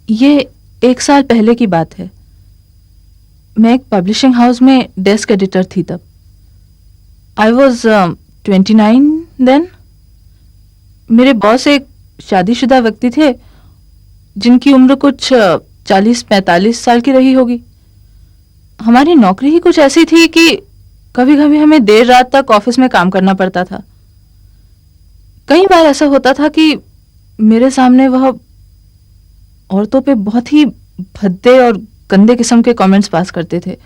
ये 1 साल पहले की बात है। मैं एक पब्लिशिंग हाउस में डेस्क एडिटर थी तब। I was 29 then. मेरे बॉस एक शादीशुदा व्यक्ति थे जिनकी उम्र कुछ 40-45 साल की रही होगी। हमारी नौकरी ही कुछ ऐसी थी कि कभी कभी हमें देर रात तक ऑफिस में काम करना पड़ता था। कई बार ऐसा होता था कि मेरे सामने वह औरतों पे बहुत ही भद्दे और गंदे किस्म के कमेंट्स पास करते थे।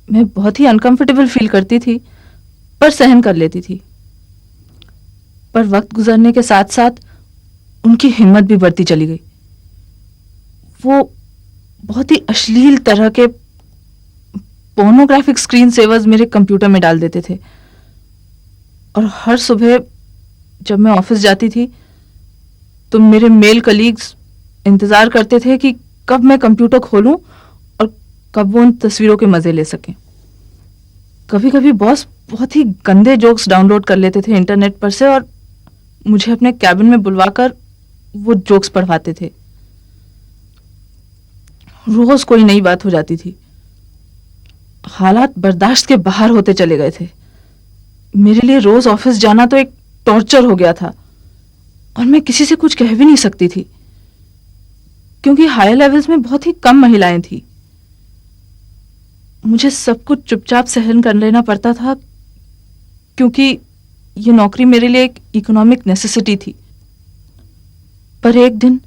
मैं बहुत ही अनकंफर्टेबल फील करती थी, पर सहन कर लेती थी। पर वक्त गुजरने के साथ साथ उनकी हिम्मत भी बढ़ती चली गई। वो बहुत ही अश्लील तरह के पोर्नोग्राफिक स्क्रीन सेवर्स मेरे कंप्यूटर में डाल देते थे, और हर सुबह जब मैं ऑफिस जाती थी तो मेरे मेल कलीग्स इंतजार करते थे कि कब मैं कंप्यूटर खोलूं और कब वो उन तस्वीरों के मजे ले सकें। कभी कभी बॉस बहुत ही गंदे जोक्स डाउनलोड कर लेते थे इंटरनेट पर से और मुझे अपने कैबिन में बुलवाकर वो जोक्स पढ़वाते थे। रोज कोई नई बात हो जाती थी। हालात बर्दाश्त के बाहर होते चले गए थे। मेरे लिए रोज ऑफिस जाना तो एक टॉर्चर हो गया था, और मैं किसी से कुछ कह भी नहीं सकती थी क्योंकि हायर लेवल्स में बहुत ही कम महिलाएं थी। मुझे सब कुछ चुपचाप सहन कर लेना पड़ता था क्योंकि ये नौकरी मेरे लिए एक इकोनॉमिक नेसेसिटी थी। पर एक दिन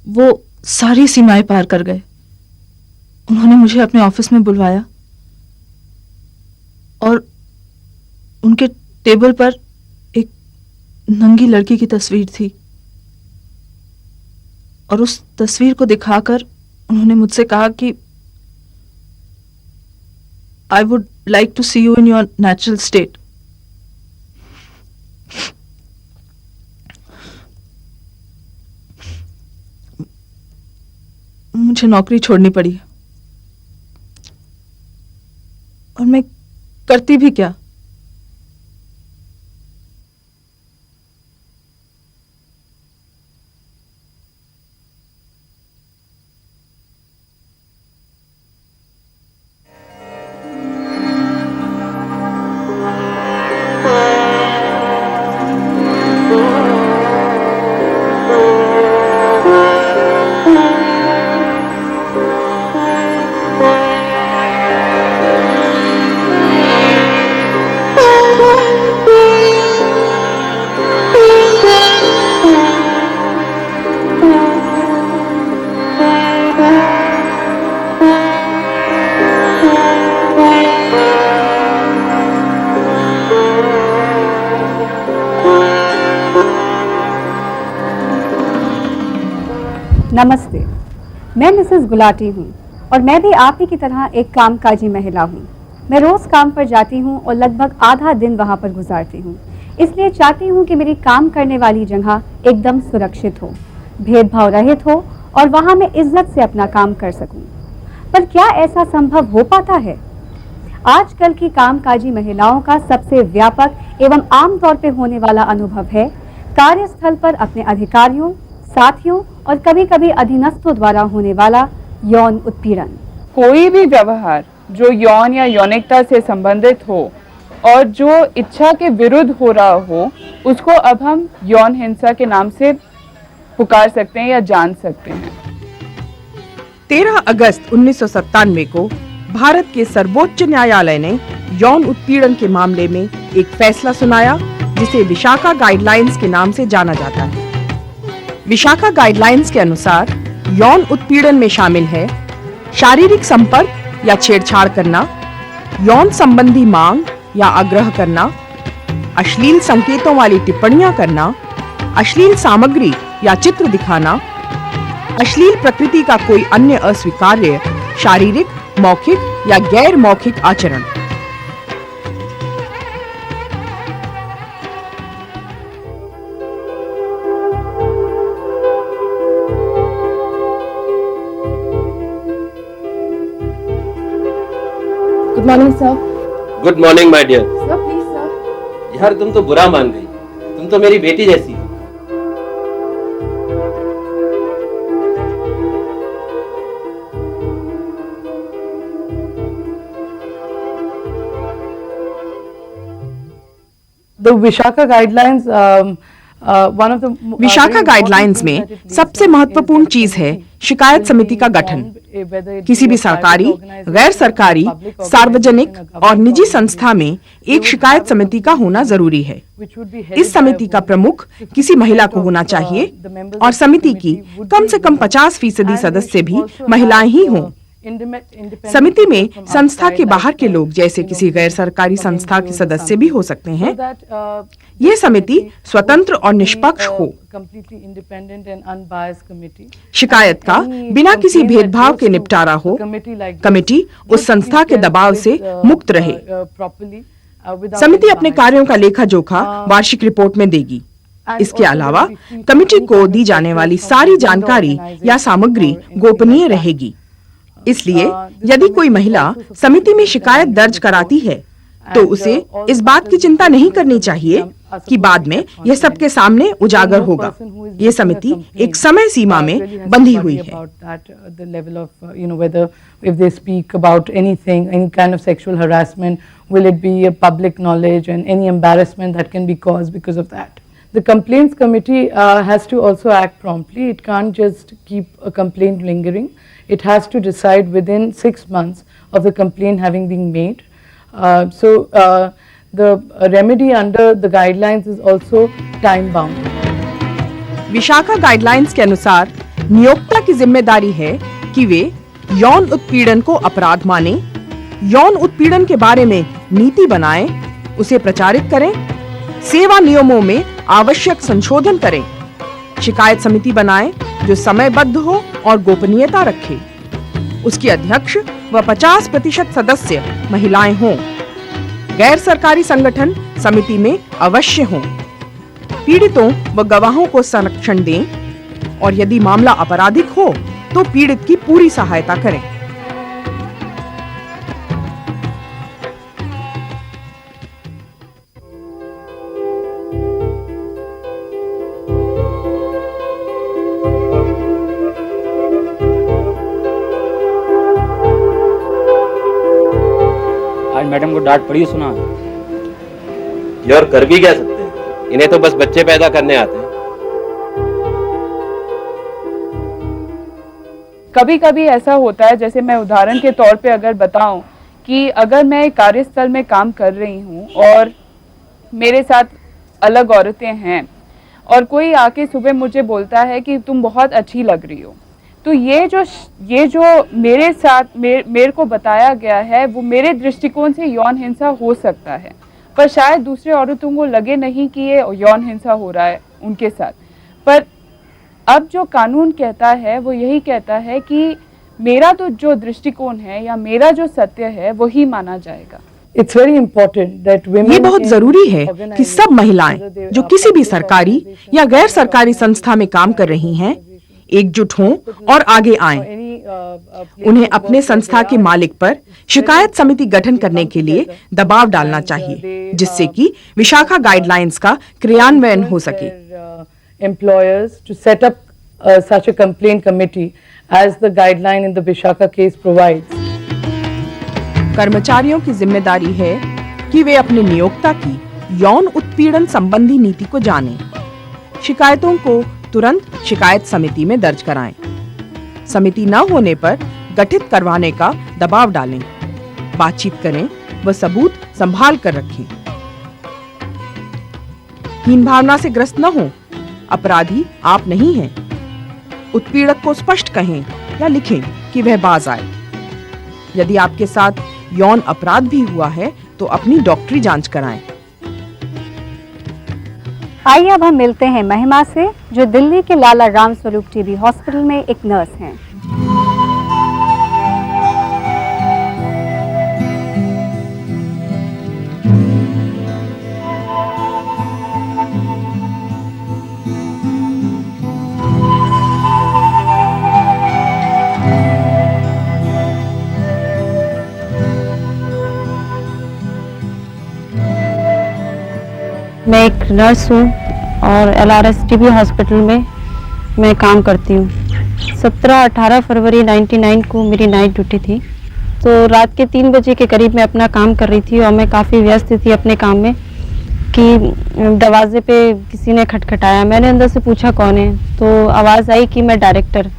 वो सारी सीमाएं पार कर गए। उन्होंने मुझे अपने ऑफिस में बुलवाया और उनके टेबल पर एक नंगी लड़की की तस्वीर थी, और उस तस्वीर को दिखाकर उन्होंने मुझसे कहा कि I would like to see you in your natural state. मुझे नौकरी छोड़नी पड़ी, और मैं करती भी क्या। नमस्ते, मैं मिसेस गुलाटी हूँ और मैं भी आप ही की तरह एक कामकाजी महिला हूँ। मैं रोज़ काम पर जाती हूँ और लगभग आधा दिन वहाँ पर गुजारती हूँ। इसलिए चाहती हूँ कि मेरी काम करने वाली जगह एकदम सुरक्षित हो, भेदभाव रहित हो और वहाँ मैं इज्जत से अपना काम कर सकूँ। पर क्या ऐसा संभव हो पाता है? आजकल की कामकाजी महिलाओं का सबसे व्यापक एवं आम तौर पर होने वाला अनुभव है कार्यस्थल पर अपने अधिकारियों, साथियों और कभी कभी अधीनस्थों द्वारा होने वाला यौन उत्पीड़न। कोई भी व्यवहार जो यौन या यौनिकता से संबंधित हो और जो इच्छा के विरुद्ध हो रहा हो, उसको अब हम यौन हिंसा के नाम से पुकार सकते हैं या जान सकते हैं। 13 अगस्त 1997 को भारत के सर्वोच्च न्यायालय ने यौन उत्पीड़न के मामले में एक फैसला सुनाया जिसे विशाखा गाइडलाइंस के नाम से जाना जाता है। विशाखा गाइडलाइंस के अनुसार यौन उत्पीड़न में शामिल है शारीरिक संपर्क या छेड़छाड़ करना, यौन संबंधी मांग या आग्रह करना, अश्लील संकेतों वाली टिप्पणियां करना, अश्लील सामग्री या चित्र दिखाना, अश्लील प्रकृति का कोई अन्य अस्वीकार्य शारीरिक, मौखिक या गैर मौखिक आचरण। Good morning sir. Good morning my dear. Sir please sir. यार तुम तो बुरा मान गई, तुम तो मेरी बेटी जैसी हो। The Vishaka guidelines, one of the Vishakha guidelines में सबसे महत्वपूर्ण चीज है शिकायत समिति का गठन। किसी भी सरकारी, गैर सरकारी, सार्वजनिक और निजी संस्था में एक शिकायत समिति का होना जरूरी है। इस समिति का प्रमुख किसी महिला को होना चाहिए और समिति की कम से कम 50% सदस्य भी महिलाएं ही हों। समिति में संस्था के बाहर के लोग जैसे किसी गैर सरकारी संस्था के सदस्य भी हो सकते हैं। ये समिति स्वतंत्र और निष्पक्ष हो। शिकायत का बिना किसी भेदभाव के निपटारा हो। कमेटी उस संस्था के दबाव से मुक्त रहे। समिति अपने कार्यों का लेखा जोखा वार्षिक रिपोर्ट में देगी। इसके अलावा कमेटी को दी जाने वाली सारी जानकारी या सामग्री गोपनीय रहेगी। इसलिए यदि कोई महिला समिति में शिकायत दर्ज कराती है तो उसे इस बात की चिंता नहीं करनी चाहिए कि बाद में यह सबके सामने उजागर होगा। ये समिति एक समय सीमा में बंधी हुई है। If they speak about anything, any kind of sexual harassment, will it be a public knowledge and any embarrassment that can be caused because of that? The complaints committee has to also act promptly. It can't just keep a complaint lingering. It has to decide within 6 months of the complaint having been made. The remedy under the guidelines is also time bound. Vishakha guidelines के अनुसार नियोक्ता की जिम्मेदारी है कि वे यौन उत्पीड़न को अपराध माने, यौन उत्पीड़न के बारे में नीति बनाएं, उसे प्रचारित करें, सेवा नियमों में आवश्यक संशोधन करें, शिकायत समिति बनाएं जो समयबद्ध हो और गोपनीयता रखे। उसकी अध्यक्ष व 50% सदस्य महिलाएं हों। गैर सरकारी संगठन समिति में अवश्य हों। पीड़ितों व गवाहों को संरक्षण दें और यदि मामला आपराधिक हो तो पीड़ित की पूरी सहायता करें। आज मैडम को डांट पड़ी सुना। यार कर भी क्या सकते हैं, इन्हें तो बस बच्चे पैदा करने आते हैं। कभी कभी ऐसा होता है, जैसे मैं उदाहरण के तौर पे अगर बताऊं कि अगर मैं कार्यस्थल में काम कर रही हूं और मेरे साथ अलग औरतें हैं और कोई आके सुबह मुझे बोलता है कि तुम बहुत अच्छी लग रही हो, तो ये जो मेरे साथ मेरे को बताया गया है वो मेरे दृष्टिकोण से यौन हिंसा हो सकता है, पर शायद दूसरे औरतों को लगे नहीं कि ये यौन हिंसा हो रहा है उनके साथ। पर अब जो कानून कहता है वो यही कहता है कि मेरा तो जो दृष्टिकोण है या मेरा जो सत्य है वही माना जाएगा। It's very important that women ये बहुत जरूरी है कि सब महिलाएं जो किसी भी सरकारी या गैर सरकारी संस्था में काम कर रही हैं एकजुट हों और आगे आएं। उन्हें अपने संस्था के मालिक पर शिकायत समिति गठन करने के लिए दबाव डालना चाहिए जिससे कि विशाखा गाइडलाइंस का क्रियान्वयन हो सके। Employers to set up such a complaint committee as the guideline in the Vishaka case provides. कर्मचारियों की जिम्मेदारी है कि वे अपने नियोक्ता की यौन उत्पीड़न संबंधी नीति को जानें। शिकायतों को तुरंत शिकायत समिति में दर्ज कराएं। समिति न होने पर गठित करवाने का दबाव डालें। बातचीत करें व सबूत संभाल कर रखें। हीन भावना से ग्रस्त न हो। अपराधी आप नहीं हैं। उत्पीड़क को स्पष्ट कहें या लिखें कि वह बाज आए। यदि आपके साथ यौन अपराध भी हुआ है तो अपनी डॉक्टरी जांच कराएं। आइए अब हम मिलते हैं महिमा से, जो दिल्ली के लाला राम स्वरूप टीबी हॉस्पिटल में एक नर्स हैं। मैं एक नर्स हूँ और LRS टीबी हॉस्पिटल में मैं काम करती हूँ। 17-18 फरवरी 99 को मेरी नाइट ड्यूटी थी। तो रात के 3 बजे के करीब मैं अपना काम कर रही थी और मैं काफ़ी व्यस्त थी अपने काम में कि दरवाजे पे किसी ने खटखटाया। मैंने अंदर से पूछा कौन है, तो आवाज़ आई कि मैं डायरेक्टर।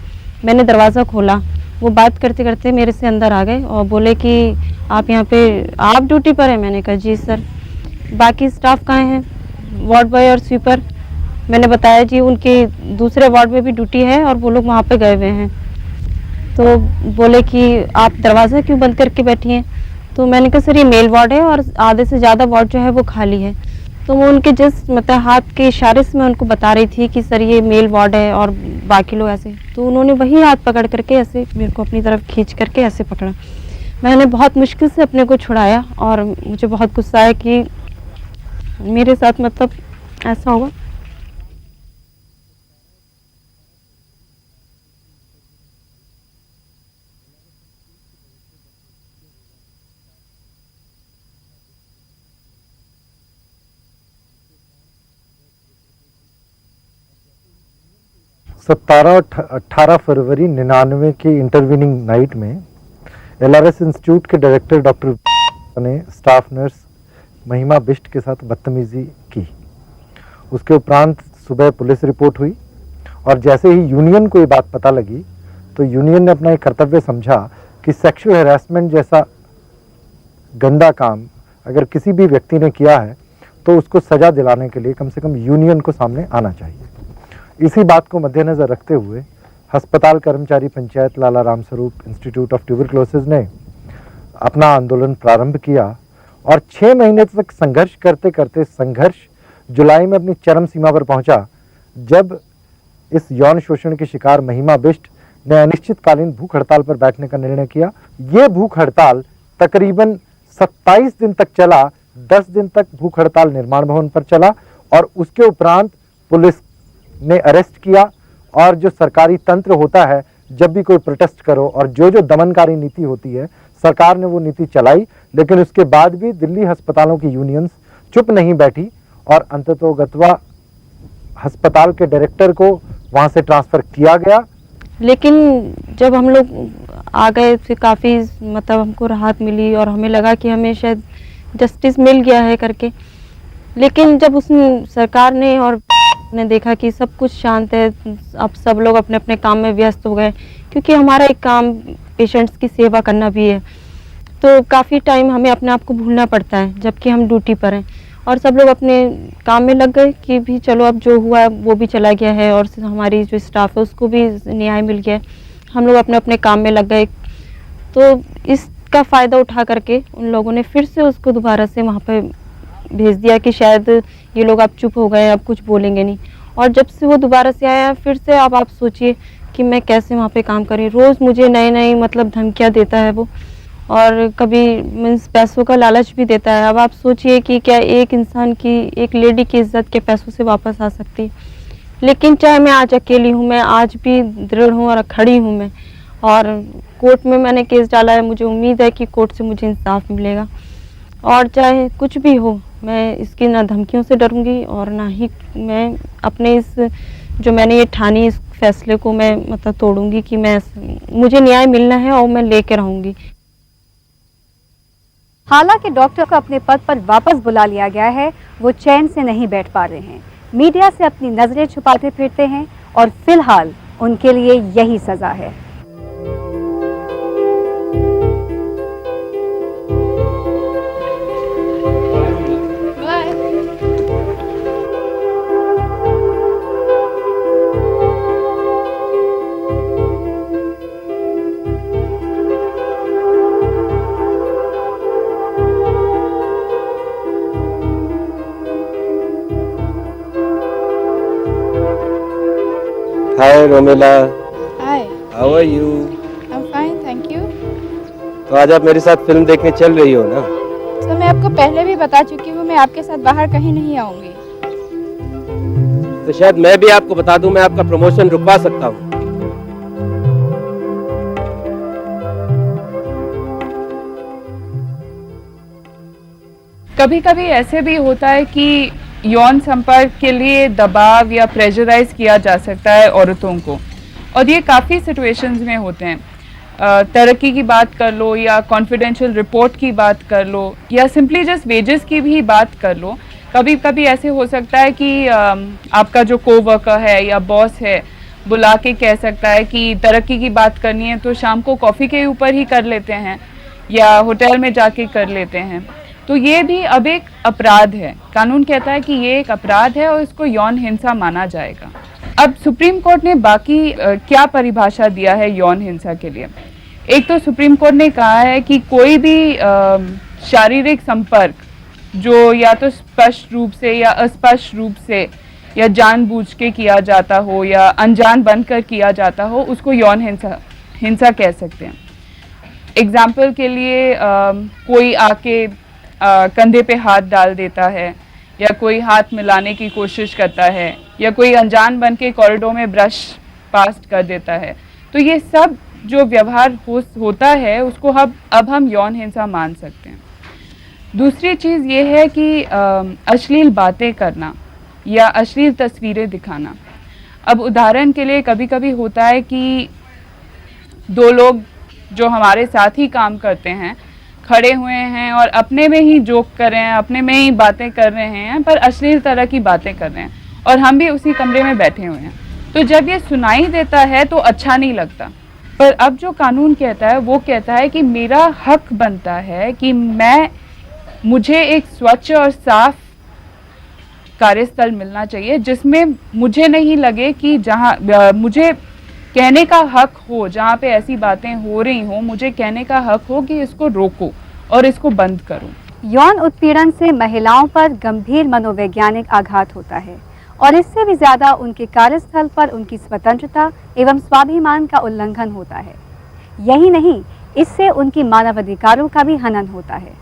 मैंने दरवाज़ा खोला, वो बात करते करते मेरे से अंदर आ गए और बोले कि आप यहाँ पे आप ड्यूटी पर हैं? मैंने कहा जी सर। बाकी स्टाफ कहाँ हैं? वार्ड बॉय और स्वीपर। मैंने बताया जी उनके दूसरे वार्ड में भी ड्यूटी है और वो लोग वहाँ पे गए हुए हैं। तो बोले कि आप दरवाज़ा क्यों बंद करके बैठी हैं? तो मैंने कहा सर ये मेल वार्ड है और आधे से ज़्यादा वार्ड जो है वो खाली है। तो वो उनके जस्ट मतलब हाथ के इशारे से मैं उनको बता रही थी कि सर ये मेल वार्ड है और बाकी लोग ऐसे। तो उन्होंने वही हाथ पकड़ करके ऐसे मेरे को अपनी तरफ खींच करके ऐसे पकड़ा। मैंने बहुत मुश्किल से अपने को छुड़ाया और मुझे बहुत गुस्सा आया कि मेरे साथ मतलब ऐसा होगा। सत्तारह 18 फरवरी 99 की इंटरवीनिंग नाइट में LRS इंस्टीट्यूट के डायरेक्टर डॉक्टर ने स्टाफ नर्स महिमा बिष्ट के साथ बदतमीजी की। उसके उपरांत सुबह पुलिस रिपोर्ट हुई और जैसे ही यूनियन को ये बात पता लगी तो यूनियन ने अपना एक कर्तव्य समझा कि सेक्सुअल हैरेसमेंट जैसा गंदा काम अगर किसी भी व्यक्ति ने किया है तो उसको सजा दिलाने के लिए कम से कम यूनियन को सामने आना चाहिए। इसी बात को मद्देनजर रखते हुए अस्पताल कर्मचारी पंचायत लाला Ram Swaroop institute of tuberculosis ने अपना आंदोलन प्रारंभ किया और 6 महीने तक संघर्ष करते करते संघर्ष जुलाई में अपनी चरम सीमा पर पहुंचा, जब इस यौन शोषण की शिकार महिमा बिष्ट ने अनिश्चितकालीन भूख हड़ताल पर बैठने का निर्णय किया। ये भूख हड़ताल तकरीबन 27 दिन तक चला। 10 दिन तक भूख हड़ताल निर्माण भवन पर चला और उसके उपरांत पुलिस ने अरेस्ट किया और जो सरकारी तंत्र होता है, जब भी कोई प्रोटेस्ट करो और जो दमनकारी नीति होती है, सरकार ने वो नीति चलाई। लेकिन उसके बाद भी दिल्ली अस्पतालों की यूनियंस चुप नहीं बैठी और अंततोगत्वा अस्पताल के डायरेक्टर को वहां से ट्रांसफर किया गया। लेकिन जब हम लोग आ गए फिर काफ़ी मतलब हमको राहत मिली और हमें लगा कि हमें शायद जस्टिस मिल गया है करके। लेकिन जब उसने सरकार ने और ने देखा कि सब कुछ शांत है, अब सब लोग अपने अपने काम में व्यस्त हो गए, क्योंकि हमारा एक काम पेशेंट्स की सेवा करना भी है, तो काफ़ी टाइम हमें अपने आप को भूलना पड़ता है जबकि हम ड्यूटी पर हैं। और सब लोग अपने काम में लग गए कि भी चलो अब जो हुआ है वो भी चला गया है और हमारी जो स्टाफ है उसको भी न्याय मिल गया है। हम लोग अपने अपने काम में लग गए। तो इसका फ़ायदा उठा करके उन लोगों ने फिर से उसको दोबारा से वहाँ पे भेज दिया कि शायद ये लोग अब चुप हो गए, अब कुछ बोलेंगे नहीं। और जब से वो दोबारा से आया फिर से अब आप सोचिए कि मैं कैसे वहाँ पे काम करें। रोज़ मुझे नई नई मतलब धमकियाँ देता है वो, और कभी मीन्स पैसों का लालच भी देता है। अब आप सोचिए कि क्या एक इंसान की, एक लेडी की इज्जत के पैसों से वापस आ सकती है। लेकिन चाहे मैं आज अकेली हूँ, मैं आज भी दृढ़ हूँ और खड़ी हूँ मैं, और कोर्ट में मैंने केस डाला है। मुझे उम्मीद है कि कोर्ट से मुझे इंसाफ मिलेगा और चाहे कुछ भी हो, मैं इसकी ना धमकियों से डरूंगी और ना ही मैं अपने इस जो मैंने ये ठानी इस फैसले को मैं मतलब तोड़ूंगी कि मुझे न्याय मिलना है और मैं लेकर रहूंगी। हालांकि डॉक्टर को अपने पद पर वापस बुला लिया गया है, वो चैन से नहीं बैठ पा रहे हैं, मीडिया से अपनी नजरें छुपाते फिरते हैं और फिलहाल उनके लिए यही सजा है। Hi Romila. Hi. How are you? I'm fine, thank you. तो आज आप मेरे साथ फिल्म देखने चल रही हो ना? तो मैं आपको पहले भी बता चुकी हूँ, मैं आपके साथ बाहर कहीं नहीं आऊंगी। तो शायद मैं भी आपको बता दूं, मैं आपका प्रमोशन रुकवा सकता हूँ। कभी कभी ऐसे भी होता है कि यौन संपर्क के लिए दबाव या प्रेशराइज किया जा सकता है औरतों को, और ये काफ़ी सिचुएशंस में होते हैं। तरक्की की बात कर लो या कॉन्फिडेंशियल रिपोर्ट की बात कर लो या सिंपली जस्ट वेजेस की भी बात कर लो, कभी कभी ऐसे हो सकता है कि आपका जो कोवर्कर है या बॉस है बुला के कह सकता है कि तरक्की की बात करनी है तो शाम को कॉफ़ी के ऊपर ही कर लेते हैं या होटल में जाके कर लेते हैं। तो ये भी अब एक अपराध है, कानून कहता है कि ये एक अपराध है और इसको यौन हिंसा माना जाएगा। अब सुप्रीम कोर्ट ने बाकी क्या परिभाषा दिया है यौन हिंसा के लिए। एक तो सुप्रीम कोर्ट ने कहा है कि कोई भी शारीरिक संपर्क जो या तो स्पष्ट रूप से या अस्पष्ट रूप से या जानबूझ के किया जाता हो या अनजान बनकर किया जाता हो उसको यौन हिंसा कह सकते हैं। एग्जाम्पल के लिए कोई आके कंधे पे हाथ डाल देता है या कोई हाथ मिलाने की कोशिश करता है या कोई अनजान बन के कॉरिडोर में ब्रश पास कर देता है। तो ये सब जो व्यवहार होता है उसको अब हम यौन हिंसा मान सकते हैं। दूसरी चीज़ ये है कि अश्लील बातें करना या अश्लील तस्वीरें दिखाना। अब उदाहरण के लिए कभी कभी होता है कि दो लोग जो हमारे साथ ही काम करते हैं खड़े हुए हैं और अपने में ही जोक कर रहे हैं, अपने में ही बातें कर रहे हैं, पर अश्लील तरह की बातें कर रहे हैं और हम भी उसी कमरे में बैठे हुए हैं। तो जब ये सुनाई देता है तो अच्छा नहीं लगता, पर अब जो कानून कहता है वो कहता है कि मेरा हक बनता है कि मुझे एक स्वच्छ और साफ कार्यस्थल मिलना चाहिए जिसमें मुझे नहीं लगे कि जहाँ मुझे कहने का हक हो, जहाँ पे ऐसी बातें हो रही हो मुझे कहने का हक हो कि इसको रोको और इसको बंद करो। यौन उत्पीड़न से महिलाओं पर गंभीर मनोवैज्ञानिक आघात होता है और इससे भी ज्यादा उनके कार्यस्थल पर उनकी स्वतंत्रता एवं स्वाभिमान का उल्लंघन होता है। यही नहीं, इससे उनकी मानवाधिकारों का भी हनन होता है।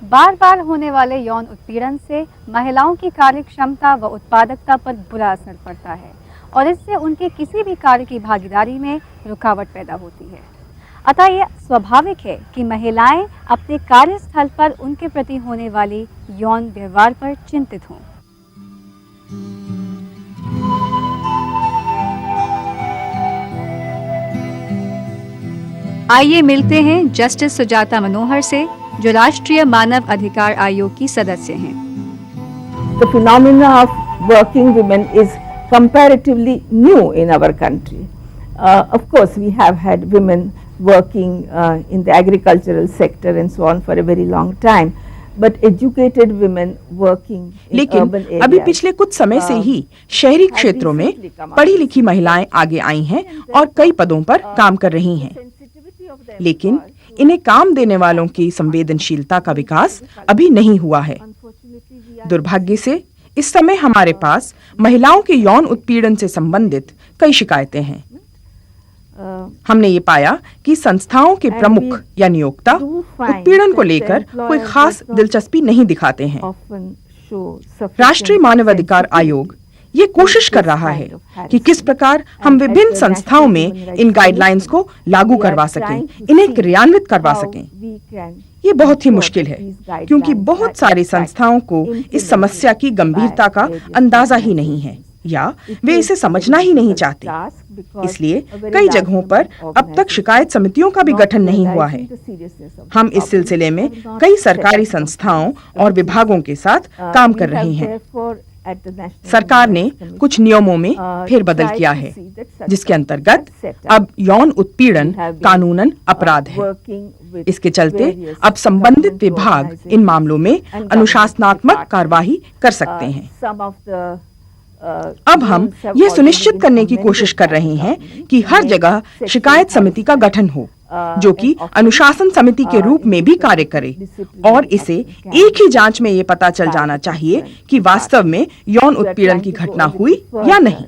बार बार होने वाले यौन उत्पीड़न से महिलाओं की कार्य क्षमता व उत्पादकता पर बुरा असर पड़ता है और इससे उनके किसी भी कार्य की भागीदारी में रुकावट पैदा होती है। अतः यह स्वाभाविक है कि महिलाएं अपने कार्यस्थल पर उनके प्रति होने वाली यौन व्यवहार पर चिंतित हों। आइए मिलते हैं जस्टिस सुजाता मनोहर से, जो राष्ट्रीय मानव अधिकार आयोग की सदस्य हैं। The phenomena of working women is comparatively new in our country. Of course, we have had women working in the agricultural sector and so on for a very long time, but educated women working in लेकिन urban areas, अभी पिछले कुछ समय से ही शहरी क्षेत्रों में पढ़ी लिखी महिलाएं आगे आई हैं और कई पदों पर काम कर रही हैं, लेकिन इन्हें काम देने वालों की संवेदनशीलता का विकास अभी नहीं हुआ है। दुर्भाग्य से इस समय हमारे पास महिलाओं के यौन उत्पीड़न से संबंधित कई शिकायतें हैं। हमने ये पाया कि संस्थाओं के प्रमुख या नियोक्ता उत्पीड़न को लेकर कोई खास दिलचस्पी नहीं दिखाते हैं। राष्ट्रीय मानवाधिकार आयोग ये कोशिश कर रहा है कि किस प्रकार हम विभिन्न संस्थाओं में इन गाइडलाइंस को लागू करवा सकें, इन्हें क्रियान्वित करवा सकें। ये बहुत ही मुश्किल है क्योंकि बहुत सारी संस्थाओं को इस समस्या की गंभीरता का अंदाजा ही नहीं है या वे इसे समझना ही नहीं चाहते। इसलिए कई जगहों पर अब तक शिकायत समितियों का भी गठन नहीं हुआ है। हम इस सिलसिले में कई सरकारी संस्थाओं और विभागों के साथ काम कर रहे हैं। सरकार ने कुछ नियमों में फेरबदल किया है, जिसके अंतर्गत अब यौन उत्पीड़न कानूनन अपराध है। इसके चलते अब संबंधित विभाग इन मामलों में अनुशासनात्मक कार्यवाही कर सकते हैं। अब हम ये सुनिश्चित करने की कोशिश कर रहे हैं कि हर जगह शिकायत समिति का गठन हो, जो कि अनुशासन समिति के रूप में भी कार्य करे, और इसे एक ही जांच में ये पता चल जाना चाहिए कि वास्तव में यौन उत्पीड़न की घटना हुई या नहीं।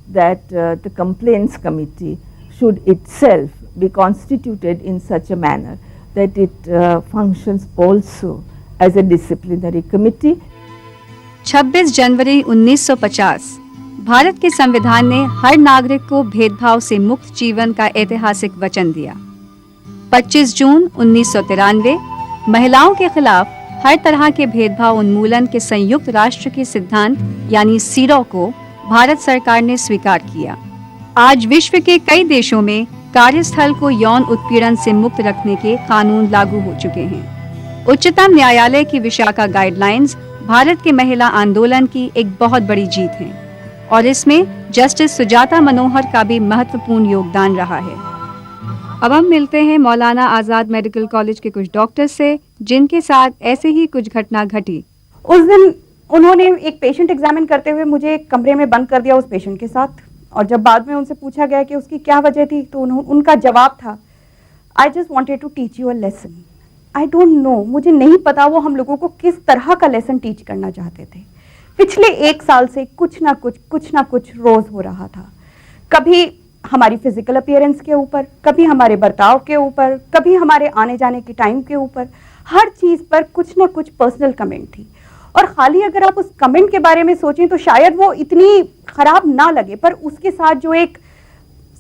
that the complaints committee should itself be constituted in such a manner that it functions also as a disciplinary committee. 26 जनवरी 1950 भारत के संविधान ने हर नागरिक को भेदभाव से मुक्त जीवन का ऐतिहासिक वचन दिया। 25 जून 1993 महिलाओं के खिलाफ हर तरह के भेदभाव उन्मूलन के संयुक्त राष्ट्र के सिद्धांत यानी सीरो को भारत सरकार ने स्वीकार किया। आज विश्व के कई देशों में कार्यस्थल को यौन उत्पीड़न से मुक्त रखने के कानून लागू हो चुके हैं। उच्चतम न्यायालय की विशाखा गाइडलाइंस भारत के महिला आंदोलन की एक बहुत बड़ी जीत है और इसमें जस्टिस सुजाता मनोहर का भी महत्वपूर्ण योगदान रहा है। अब हम मिलते हैं मौलाना आज़ाद मेडिकल कॉलेज के कुछ डॉक्टर्स से जिनके साथ ऐसे ही कुछ घटना घटी। उस दिन उन्होंने एक पेशेंट एग्जामिन करते हुए मुझे एक कमरे में बंद कर दिया उस पेशेंट के साथ, और जब बाद में उनसे पूछा गया कि उसकी क्या वजह थी तो उनका जवाब था, I just wanted to teach you a lesson. I don't know, मुझे नहीं पता वो हम लोगों को किस तरह का लेसन टीच करना चाहते थे। पिछले 1 साल से कुछ ना कुछ रोज हो रहा था, कभी हमारी फिजिकल अपीयरेंस के ऊपर, कभी हमारे बर्ताव के ऊपर, कभी हमारे आने जाने के टाइम के ऊपर, हर चीज़ पर कुछ ना कुछ पर्सनल कमेंट थी। और खाली अगर आप उस कमेंट के बारे में सोचें तो शायद वो इतनी खराब ना लगे, पर उसके साथ जो एक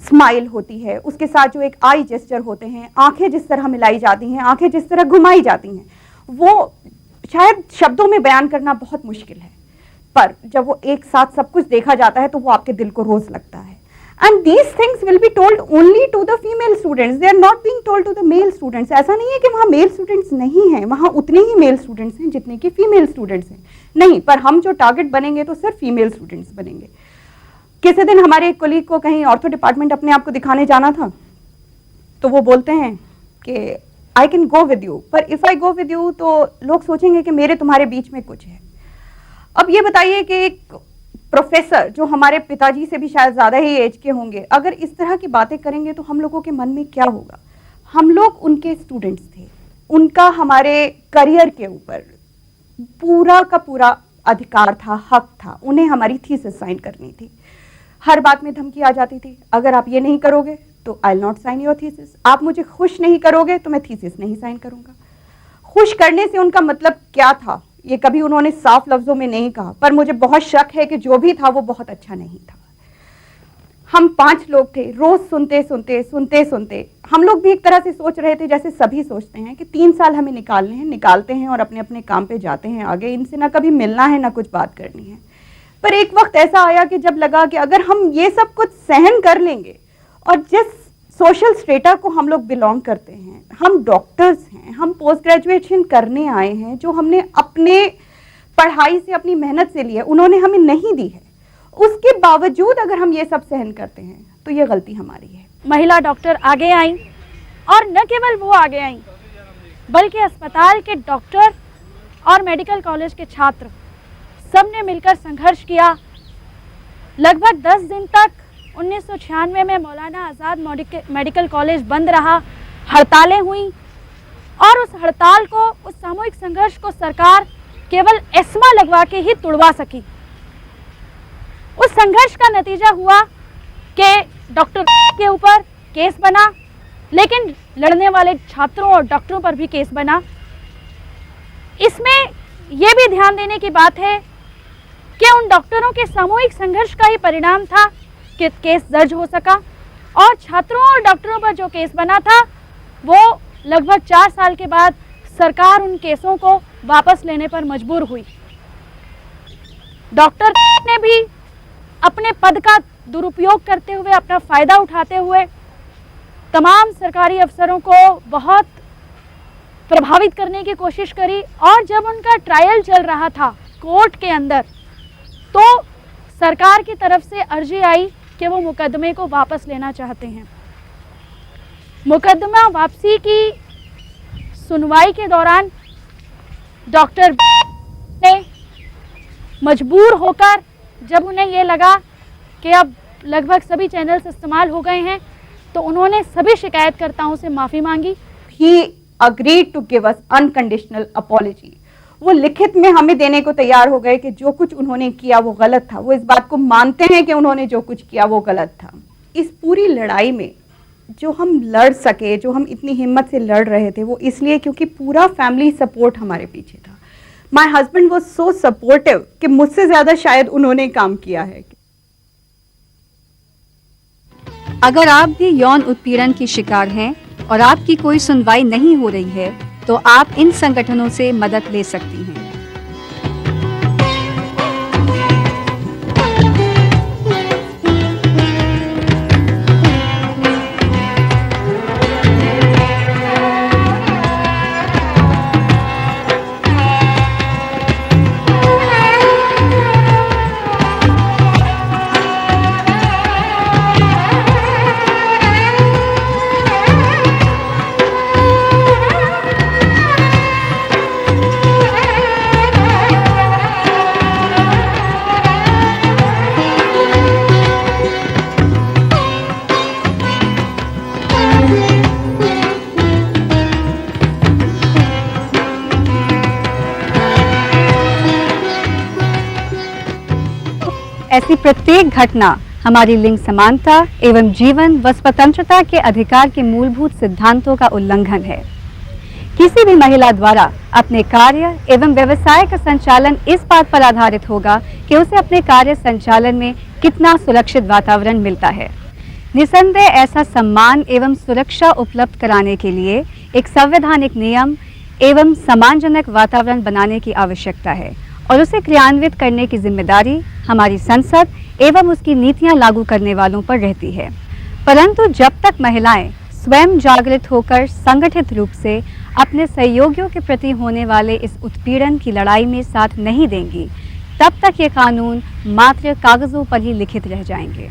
स्माइल होती है, उसके साथ जो एक आई जेस्चर होते हैं, आंखें जिस तरह मिलाई जाती हैं, आंखें जिस तरह घुमाई जाती हैं, वो शायद शब्दों में बयान करना बहुत मुश्किल है, पर जब वो एक साथ सब कुछ देखा जाता है तो वो आपके दिल को रोज लगता है। And these things will be told only to the female students, they are not being told to the male students. ऐसा नहीं है कि वहाँ मेल स्टूडेंट्स नहीं हैं, वहाँ उतने ही मेल स्टूडेंट्स हैं जितने कि फीमेल स्टूडेंट्स हैं। नहीं, पर हम जो टारगेट बनेंगे तो सिर्फ फीमेल स्टूडेंट्स बनेंगे। किसी दिन हमारे एक कोलीग को कहीं ऑर्थो डिपार्टमेंट अपने आप को दिखाने जाना था, तो वो बोलते हैं कि I can go with you, पर if I go with you तो लोग सोचेंगे कि मेरे तुम्हारे बीच में कुछ है। अब ये बताइए कि एक प्रोफेसर जो हमारे पिताजी से भी शायद ज़्यादा ही एज के होंगे, अगर इस तरह की बातें करेंगे तो हम लोगों के मन में क्या होगा। हम लोग उनके स्टूडेंट्स थे, उनका हमारे करियर के ऊपर पूरा का पूरा अधिकार था, हक था, उन्हें हमारी थीसिस साइन करनी थी। हर बात में धमकी आ जाती थी, अगर आप ये नहीं करोगे तो I will not sign your thesis, आप मुझे खुश नहीं करोगे तो मैं थीसिस नहीं साइन करूंगा। खुश करने से उनका मतलब क्या था ये कभी उन्होंने साफ लफ्जों में नहीं कहा, पर मुझे बहुत शक है कि जो भी था वो बहुत अच्छा नहीं था। हम 5 लोग थे, रोज सुनते हम लोग भी एक तरह से सोच रहे थे जैसे सभी सोचते हैं कि 3 साल हमें निकालने हैं, निकालते हैं और अपने अपने काम पे जाते हैं आगे, इनसे ना कभी मिलना है ना कुछ बात करनी है। पर एक वक्त ऐसा आया कि जब लगा कि अगर हम ये सब कुछ सहन कर लेंगे, और जिस सोशल स्टेटा को हम लोग बिलोंग करते हैं, हम डॉक्टर्स हैं, हम पोस्ट ग्रेजुएशन करने आए हैं, जो हमने अपने पढ़ाई से अपनी मेहनत से लिए, उन्होंने हमें नहीं दी है, उसके बावजूद अगर हम ये सब सहन करते हैं तो ये गलती हमारी है। महिला डॉक्टर आगे आई, और न केवल वो आगे आई बल्कि अस्पताल के डॉक्टर और मेडिकल कॉलेज के छात्र सबने मिलकर संघर्ष किया। लगभग 10 दिन तक 1996 में मौलाना आज़ाद मेडिकल कॉलेज बंद रहा, हड़तालें हुई, और उस हड़ताल को, उस सामूहिक संघर्ष को सरकार केवल एस्मा लगवा के ही तुड़वा सकी। उस संघर्ष का नतीजा हुआ कि डॉक्टर के ऊपर केस बना, लेकिन लड़ने वाले छात्रों और डॉक्टरों पर भी केस बना। इसमें यह भी ध्यान देने की बात है कि उन डॉक्टरों के सामूहिक संघर्ष का ही परिणाम था कि केस दर्ज हो सका, और छात्रों और डॉक्टरों पर जो केस बना था वो लगभग 4 साल के बाद सरकार उन केसों को वापस लेने पर मजबूर हुई। डॉक्टर ने भी अपने पद का दुरुपयोग करते हुए, अपना फायदा उठाते हुए तमाम सरकारी अफसरों को बहुत प्रभावित करने की कोशिश करी, और जब उनका ट्रायल चल रहा था कोर्ट के अंदर तो सरकार की तरफ से अर्जी आई कि वो मुकदमे को वापस लेना चाहते हैं। मुकदमा वापसी की सुनवाई के दौरान डॉक्टर ने मजबूर होकर, जब उन्हें ये लगा कि अब लगभग सभी चैनल्स इस्तेमाल हो गए हैं, तो उन्होंने सभी शिकायतकर्ताओं से माफ़ी मांगी। He agreed to give us unconditional apology। वो लिखित में हमें देने को तैयार हो गए कि जो कुछ उन्होंने किया वो गलत था, वो इस बात को मानते हैं कि उन्होंने जो कुछ किया वो गलत था। इस पूरी लड़ाई में जो हम लड़ सके, जो हम इतनी हिम्मत से लड़ रहे थे, वो इसलिए क्योंकि पूरा फैमिली सपोर्ट हमारे पीछे था। My husband was so supportive कि मुझसे ज़्यादा शायद उन्होंने काम किया है। अगर आप भी यौन उत्पीड़न की शिकार हैं और आपकी कोई सुनवाई नहीं हो रही है, तो आप इन संगठनों से मदद ले सकती हैं। ऐसी प्रत्येक घटना हमारी लिंग समानता एवं जीवन व स्वतंत्रता के अधिकार के मूलभूत सिद्धांतों का उल्लंघन है। किसी भी महिला द्वारा अपने कार्य एवं व्यवसाय का संचालन इस बात पर आधारित होगा कि उसे अपने कार्य संचालन में कितना सुरक्षित वातावरण मिलता है। निसंदेह ऐसा सम्मान एवं सुरक्षा उपलब्ध कराने के लिए एक संवैधानिक नियम एवं सम्मानजनक वातावरण बनाने की आवश्यकता है और उसे क्रियान्वित करने की जिम्मेदारी हमारी संसद एवं उसकी नीतियां लागू करने वालों पर रहती है। परंतु जब तक महिलाएं स्वयं जागृत होकर संगठित रूप से अपने सहयोगियों के प्रति होने वाले इस उत्पीड़न की लड़ाई में साथ नहीं देंगी, तब तक ये कानून मात्र कागजों पर ही लिखित रह जाएंगे।